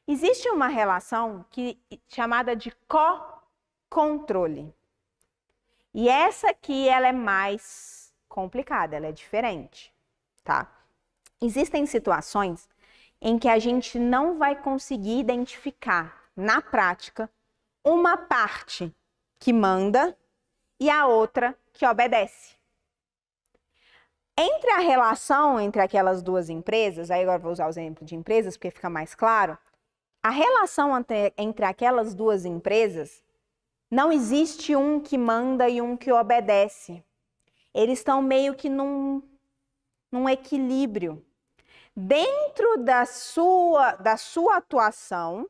Existe uma relação chamada de co-controle. E essa aqui, ela é mais complicada, ela é diferente, tá? Existem situações em que a gente não vai conseguir identificar, na prática, uma parte que manda e a outra que obedece. Entre a relação entre aquelas duas empresas, aí agora vou usar o exemplo de empresas porque fica mais claro, a relação entre aquelas duas empresas, não existe um que manda e um que obedece. Eles estão meio que num equilíbrio. Dentro da sua atuação,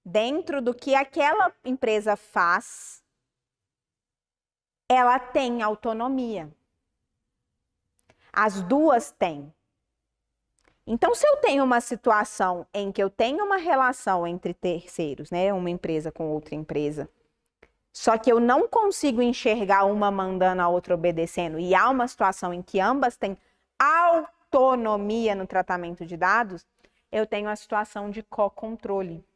dentro do que aquela empresa faz, ela tem autonomia. As duas têm. Então, se eu tenho uma situação em que eu tenho uma relação entre terceiros, né, uma empresa com outra empresa, só que eu não consigo enxergar uma mandando a outra obedecendo, e há uma situação em que ambas têm autonomia no tratamento de dados, eu tenho a situação de co-controle,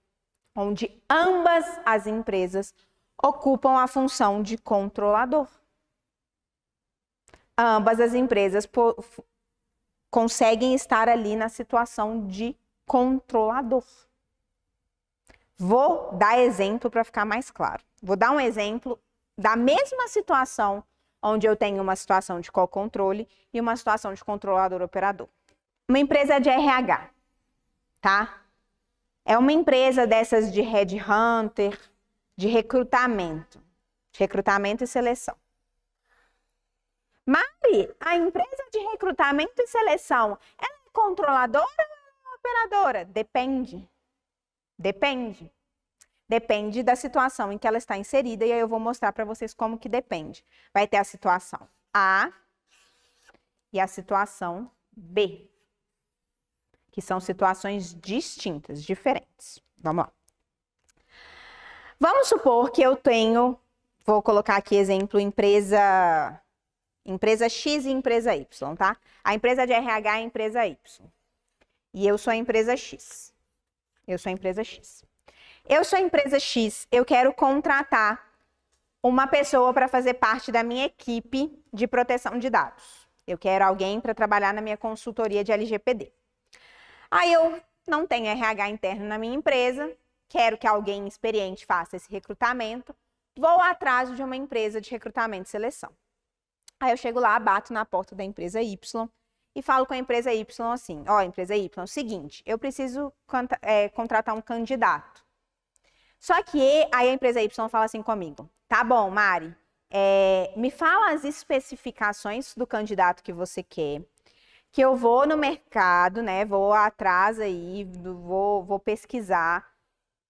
onde ambas as empresas ocupam a função de controlador. Ambas as empresas conseguem estar ali na situação de controlador. Vou dar exemplo para ficar mais claro. Vou dar um exemplo da mesma situação onde eu tenho uma situação de co-controle e uma situação de controlador-operador. Uma empresa de RH, tá? É uma empresa dessas de headhunter, de recrutamento e seleção. Mari, a empresa de recrutamento e seleção, ela é controladora ou operadora? Depende. Depende. Depende da situação em que ela está inserida e aí eu vou mostrar para vocês como que depende. Vai ter a situação A e a situação B, que são situações distintas, diferentes. Vamos lá. Vamos supor que eu tenho, vou colocar aqui exemplo, empresa X e empresa Y, tá? A empresa de RH é a empresa Y. E eu sou a empresa X. Eu sou a empresa X. Eu sou a empresa X, eu quero contratar uma pessoa para fazer parte da minha equipe de proteção de dados. Eu quero alguém para trabalhar na minha consultoria de LGPD. Aí eu não tenho RH interno na minha empresa, quero que alguém experiente faça esse recrutamento, vou atrás de uma empresa de recrutamento e seleção. Aí eu chego lá, bato na porta da empresa Y e falo com a empresa Y assim, ó, empresa Y, é o seguinte, eu preciso contratar um candidato. Só que aí a empresa Y fala assim comigo, tá bom, Mari, me fala as especificações do candidato que você quer, que eu vou no mercado, né, vou atrás aí, vou pesquisar,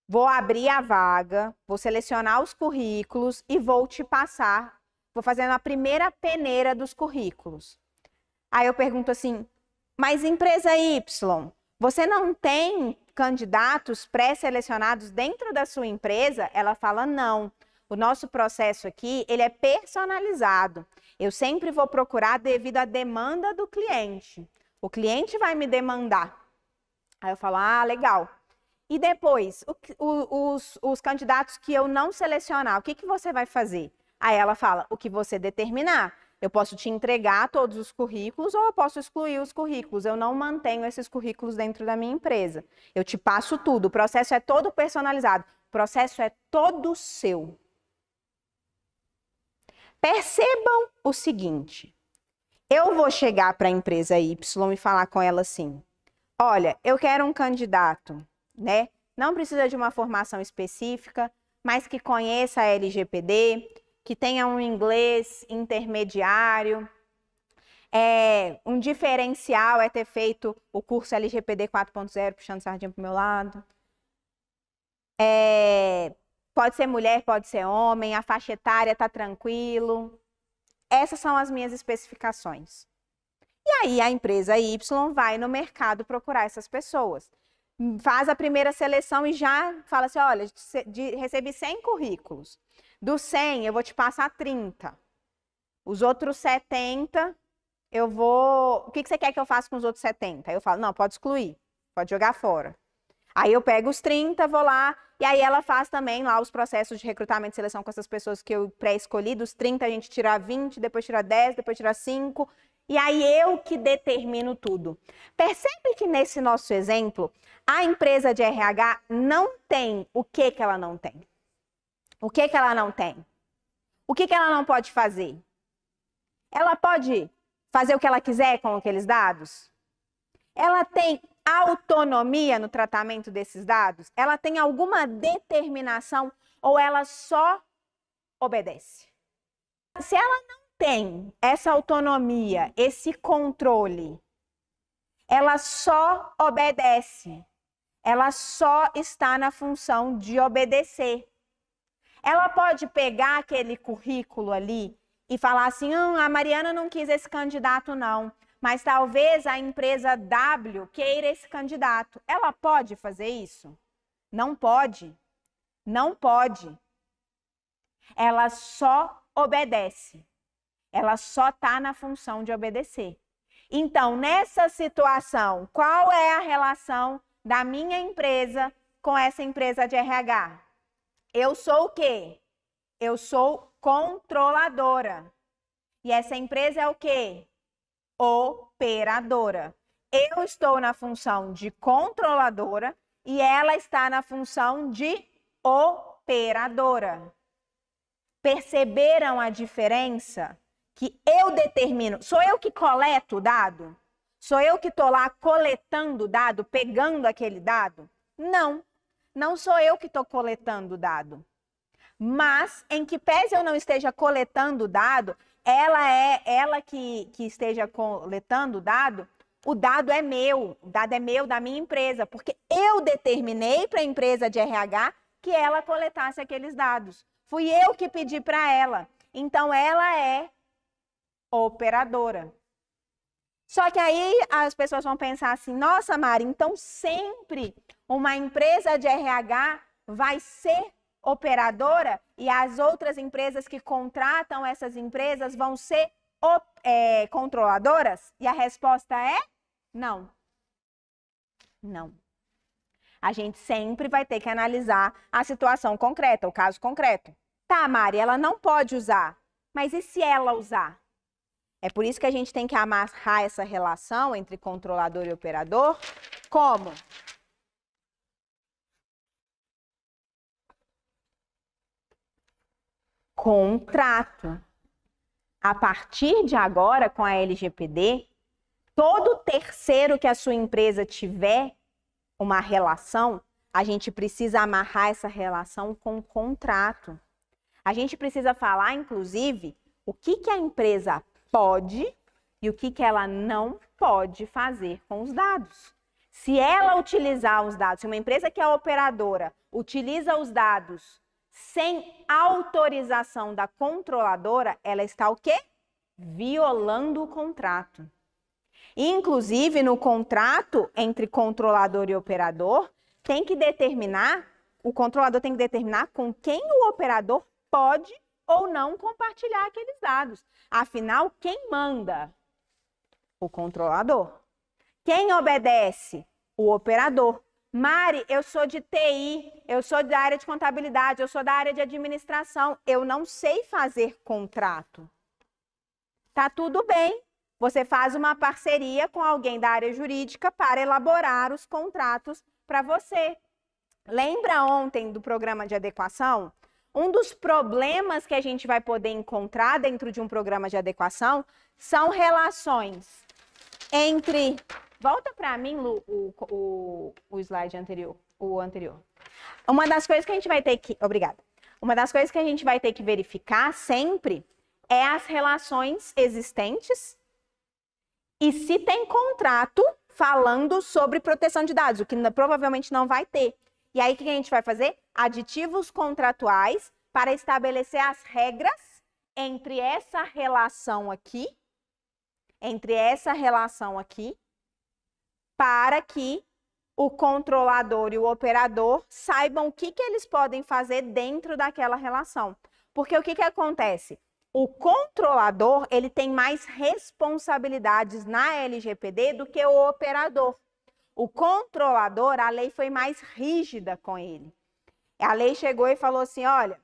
vou abrir a vaga, vou selecionar os currículos e vou te passar, vou fazendo a primeira peneira dos currículos. Aí eu pergunto assim, mas empresa Y, você não tem candidatos pré-selecionados dentro da sua empresa? Ela fala, não. O nosso processo aqui, ele é personalizado. Eu sempre vou procurar devido à demanda do cliente. O cliente vai me demandar. Aí eu falo, ah, legal. E depois, os candidatos que eu não selecionar, o que você vai fazer? Aí ela fala, o que você determinar. Eu posso te entregar todos os currículos ou eu posso excluir os currículos. Eu não mantenho esses currículos dentro da minha empresa. Eu te passo tudo. O processo é todo personalizado. O processo é todo seu. Percebam o seguinte. Eu vou chegar para a empresa Y e falar com ela assim, olha, eu quero um candidato, né? Não precisa de uma formação específica, mas que conheça a LGPD, que tenha um inglês intermediário. Um diferencial é ter feito o curso LGPD 4.0, puxando sardinha para o meu lado. Pode ser mulher, pode ser homem, a faixa etária está tranquilo. Essas são as minhas especificações. E aí a empresa Y vai no mercado procurar essas pessoas. Faz a primeira seleção e já fala assim, olha, recebi 100 currículos. Dos 100, eu vou te passar 30. Os outros 70, eu vou... O que você quer que eu faça com os outros 70? Aí eu falo, não, pode excluir, pode jogar fora. Aí eu pego os 30, vou lá, e aí ela faz também lá os processos de recrutamento e seleção com essas pessoas que eu pré-escolhi. Dos 30 a gente tira 20, depois tira 10, depois tira 5. E aí eu que determino tudo. Percebe que nesse nosso exemplo, a empresa de RH não tem o que ela não tem? O que ela não tem? O que ela não pode fazer? Ela pode fazer o que ela quiser com aqueles dados? Ela tem autonomia no tratamento desses dados? Ela tem alguma determinação ou ela só obedece? Se ela não tem essa autonomia, esse controle, ela só obedece. Ela só está na função de obedecer. Ela pode pegar aquele currículo ali e falar assim, a Mariana não quis esse candidato não, mas talvez a empresa W queira esse candidato. Ela pode fazer isso? Não pode. Não pode. Ela só obedece. Ela só está na função de obedecer. Então, nessa situação, qual é a relação da minha empresa com essa empresa de RH? Eu sou o quê? Eu sou controladora. E essa empresa é o quê? Operadora. Eu estou na função de controladora e ela está na função de operadora. Perceberam a diferença? Que eu determino. Sou eu que coleto o dado? Sou eu que estou lá coletando o dado, pegando aquele dado? Não. Não sou eu que estou coletando o dado. Mas, em que pese eu não esteja coletando o dado, ela que esteja coletando o dado é meu, da minha empresa, porque eu determinei para a empresa de RH que ela coletasse aqueles dados. Fui eu que pedi para ela. Então, ela é operadora. Só que aí as pessoas vão pensar assim, nossa, Mari, então sempre uma empresa de RH vai ser operadora e as outras empresas que contratam essas empresas vão ser controladoras? E a resposta é não. Não. A gente sempre vai ter que analisar a situação concreta, o caso concreto. Tá, Mari, ela não pode usar, mas e se ela usar? É por isso que a gente tem que amarrar essa relação entre controlador e operador. Como? Contrato. A partir de agora, com a LGPD, todo terceiro que a sua empresa tiver uma relação, a gente precisa amarrar essa relação com contrato. A gente precisa falar, inclusive, o que a empresa pode e o que ela não pode fazer com os dados. Se ela utilizar os dados, se uma empresa que é operadora utiliza os dados sem autorização da controladora, ela está o quê? Violando o contrato. Inclusive, no contrato entre controlador e operador, o controlador tem que determinar com quem o operador pode ou não compartilhar aqueles dados. Afinal, quem manda? O controlador. Quem obedece? O operador. Mari, eu sou de TI, eu sou da área de contabilidade, eu sou da área de administração, eu não sei fazer contrato. Tá tudo bem. Você faz uma parceria com alguém da área jurídica para elaborar os contratos para você. Lembra ontem do programa de adequação? Um dos problemas que a gente vai poder encontrar dentro de um programa de adequação são relações entre... Volta para mim, Lu, o slide anterior, o anterior. Uma das coisas que a gente vai ter que... Obrigada. Uma das coisas que a gente vai ter que verificar sempre é as relações existentes e se tem contrato falando sobre proteção de dados, o que provavelmente não vai ter. E aí, o que a gente vai fazer? Aditivos contratuais para estabelecer as regras entre essa relação aqui, para que o controlador e o operador saibam o que eles podem fazer dentro daquela relação. Porque o que acontece? O controlador, ele tem mais responsabilidades na LGPD do que o operador. O controlador, a lei foi mais rígida com ele. A lei chegou e falou assim, olha,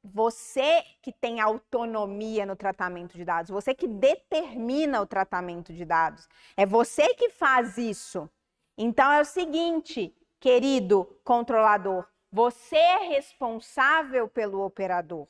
você que tem autonomia no tratamento de dados, você que determina o tratamento de dados, é você que faz isso. Então é o seguinte, querido controlador, você é responsável pelo operador.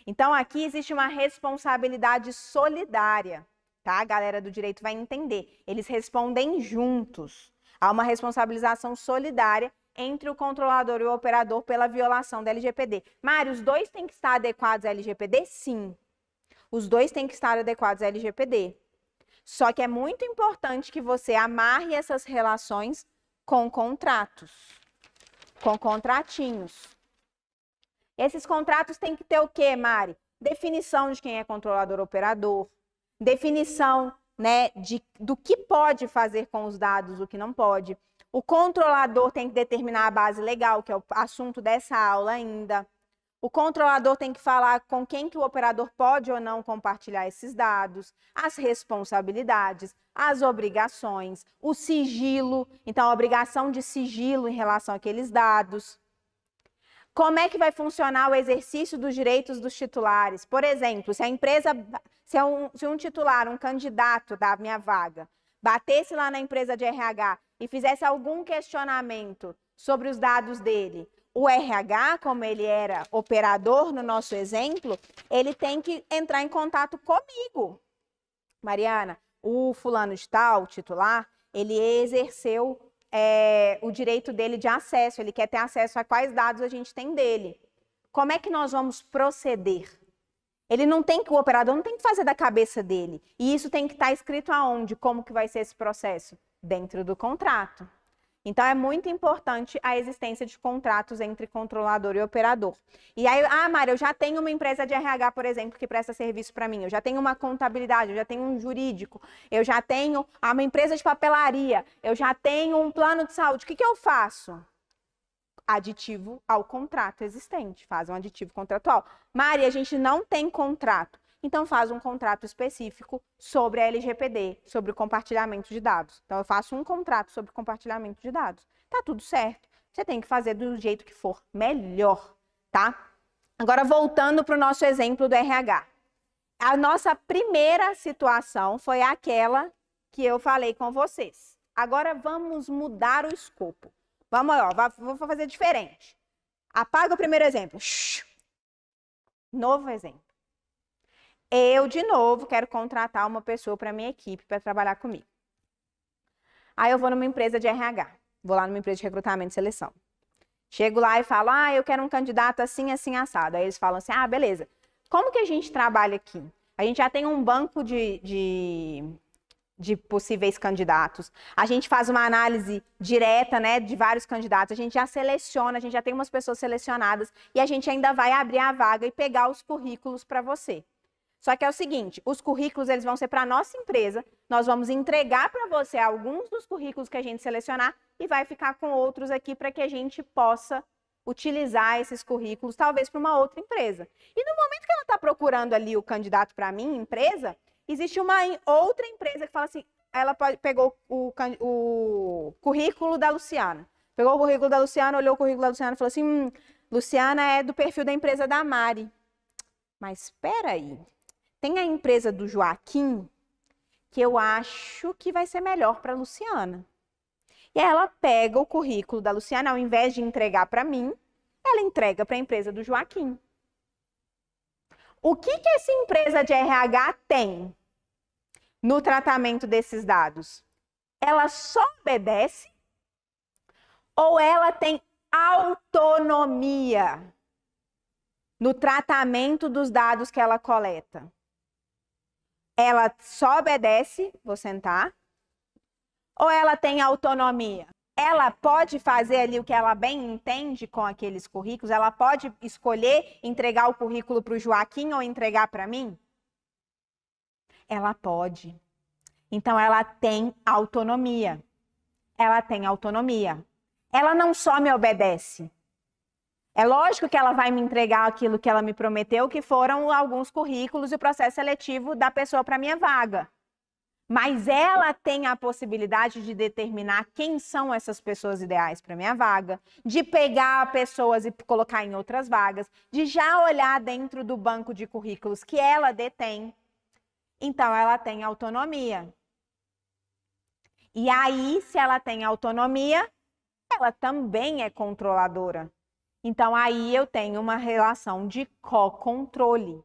Então aqui existe uma responsabilidade solidária, tá? A galera do direito vai entender. Eles respondem juntos. Há uma responsabilização solidária entre o controlador e o operador pela violação da LGPD. Mário, os dois têm que estar adequados à LGPD? Sim. Os dois têm que estar adequados à LGPD. Só que é muito importante que você amarre essas relações com contratos, com contratinhos. Esses contratos têm que ter o quê, Mari? Definição de quem é controlador-operador, definição, né, do que pode fazer com os dados, o que não pode. O controlador tem que determinar a base legal, que é o assunto dessa aula ainda. O controlador tem que falar com quem que o operador pode ou não compartilhar esses dados, as responsabilidades, as obrigações, o sigilo, então a obrigação de sigilo em relação àqueles dados. Como é que vai funcionar o exercício dos direitos dos titulares? Por exemplo, se a empresa, se um titular, um candidato da minha vaga, batesse lá na empresa de RH e fizesse algum questionamento sobre os dados dele, o RH, como ele era operador no nosso exemplo, ele tem que entrar em contato comigo. Mariana, o fulano de tal, titular, ele exerceu o direito dele de acesso, ele quer ter acesso a quais dados a gente tem dele. Como é que nós vamos proceder? O operador não tem que fazer da cabeça dele. E isso tem que estar escrito aonde? Como que vai ser esse processo? Dentro do contrato. Então, é muito importante a existência de contratos entre controlador e operador. E aí, Mari, eu já tenho uma empresa de RH, por exemplo, que presta serviço para mim. Eu já tenho uma contabilidade, eu já tenho um jurídico, eu já tenho uma empresa de papelaria, eu já tenho um plano de saúde. O que eu faço? Aditivo ao contrato existente. Faz um aditivo contratual. Mari, a gente não tem contrato. Então, faz um contrato específico sobre a LGPD, sobre o compartilhamento de dados. Então, eu faço um contrato sobre compartilhamento de dados. Tá tudo certo. Você tem que fazer do jeito que for melhor, tá? Agora, voltando para o nosso exemplo do RH. A nossa primeira situação foi aquela que eu falei com vocês. Agora, vamos mudar o escopo. Vamos, vou fazer diferente. Apaga o primeiro exemplo. Novo exemplo. Eu, de novo, quero contratar uma pessoa para minha equipe para trabalhar comigo. Aí eu vou numa empresa de RH. Vou lá numa empresa de recrutamento e seleção. Chego lá e falo, eu quero um candidato assim, assim, assado. Aí eles falam assim, beleza. Como que a gente trabalha aqui? A gente já tem um banco de possíveis candidatos. A gente faz uma análise direta, né, de vários candidatos. A gente já seleciona, a gente já tem umas pessoas selecionadas e a gente ainda vai abrir a vaga e pegar os currículos para você. Só que é o seguinte, os currículos eles vão ser para a nossa empresa, nós vamos entregar para você alguns dos currículos que a gente selecionar e vai ficar com outros aqui para que a gente possa utilizar esses currículos, talvez para uma outra empresa. E no momento que ela está procurando ali o candidato para a minha empresa, existe uma outra empresa que fala assim, ela pegou o currículo da Luciana. Pegou o currículo da Luciana, olhou o currículo da Luciana e falou assim, Luciana é do perfil da empresa da Mari. Mas espera aí. Tem a empresa do Joaquim, que eu acho que vai ser melhor para a Luciana. E aí ela pega o currículo da Luciana, ao invés de entregar para mim, ela entrega para a empresa do Joaquim. O que essa empresa de RH tem no tratamento desses dados? Ela só obedece ou ela tem autonomia no tratamento dos dados que ela coleta? Ela só obedece, vou sentar, ou ela tem autonomia? Ela pode fazer ali o que ela bem entende com aqueles currículos? Ela pode escolher entregar o currículo para o Joaquim ou entregar para mim? Ela pode. Então, ela tem autonomia. Ela tem autonomia. Ela não só me obedece. É lógico que ela vai me entregar aquilo que ela me prometeu, que foram alguns currículos e o processo seletivo da pessoa para minha vaga. Mas ela tem a possibilidade de determinar quem são essas pessoas ideais para minha vaga, de pegar pessoas e colocar em outras vagas, de já olhar dentro do banco de currículos que ela detém. Então, ela tem autonomia. E aí, se ela tem autonomia, ela também é controladora. Então, aí eu tenho uma relação de co-controle.